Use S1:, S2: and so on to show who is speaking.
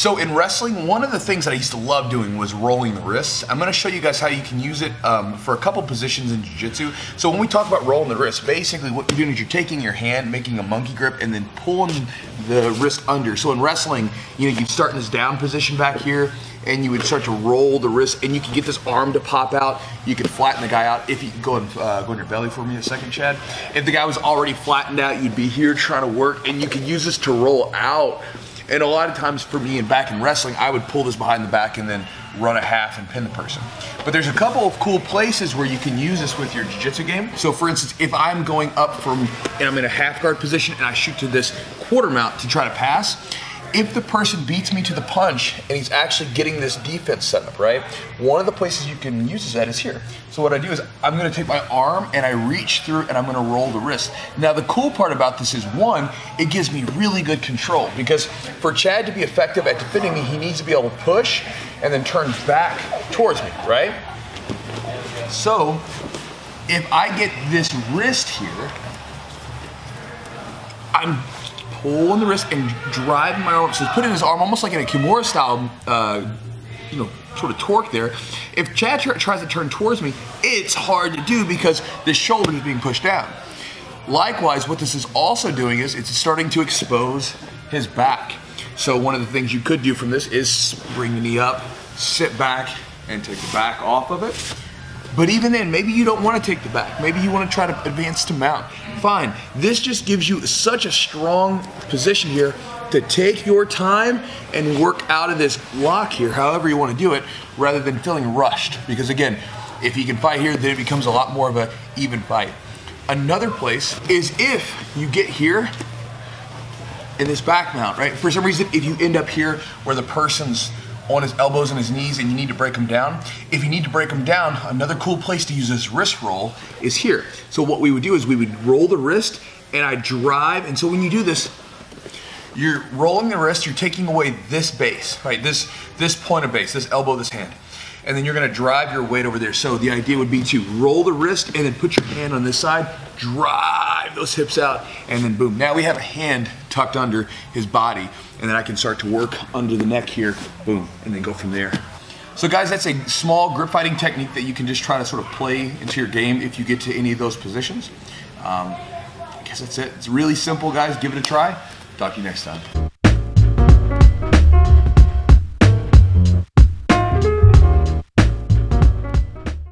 S1: So in wrestling, one of the things that I used to love doing was rolling the wrists. I'm gonna show you guys how you can use it for a couple positions in jiu-jitsu. So when we talk about rolling the wrist, basically what you're doing is you're taking your hand, making a monkey grip, and then pulling the wrist under. So in wrestling, you know, you'd start in this down position back here, and you would start to roll the wrist, and you can get this arm to pop out. You could flatten the guy out. If you go on your belly for me a second, Chad. If the guy was already flattened out, you'd be here trying to work, and you could use this to roll out. And a lot of times for me, and back in wrestling, I would pull this behind the back and then run a half and pin the person. But there's a couple of cool places where you can use this with your jiu-jitsu game. So for instance, if I'm going up and I'm in a half guard position and I shoot to this quarter mount to try to pass, if the person beats me to the punch and he's actually getting this defense set up, right? One of the places you can use this at is here. So what I do is I'm gonna take my arm and I reach through and I'm gonna roll the wrist. Now the cool part about this is, one, it gives me really good control, because for Chad to be effective at defending me, he needs to be able to push and then turn back towards me, right? So if I get this wrist here, I'm pulling the wrist and driving my arm, so putting his arm almost like in a Kimura style, sort of torque there. If Chad tries to turn towards me, it's hard to do because the shoulder is being pushed down. Likewise, what this is also doing is it's starting to expose his back. So one of the things you could do from this is bring the knee up, sit back, and take the back off of it. But even then, maybe you don't want to take the back. Maybe you want to try to advance to mount. Fine. This just gives you such a strong position here to take your time and work out of this lock here, however you want to do it, rather than feeling rushed. Because again, if you can fight here, then it becomes a lot more of an even fight. Another place is if you get here in this back mount, right? For some reason, if you end up here where the person's on his elbows and his knees and you need to break them down. If you need to break them down, another cool place to use this wrist roll is here. So what we would do is we would roll the wrist and I drive, and so when you do this, you're rolling the wrist, you're taking away this base, right? This point of base, this elbow, this hand. And then you're gonna drive your weight over there. So the idea would be to roll the wrist and then put your hand on this side, drive those hips out, and then boom. Now we have a hand tucked under his body, and then I can start to work under the neck here, boom, and then go from there. So guys, that's a small grip fighting technique that you can just try to sort of play into your game if you get to any of those positions. I guess that's it. It's really simple, guys. Give it a try. Talk to you next time.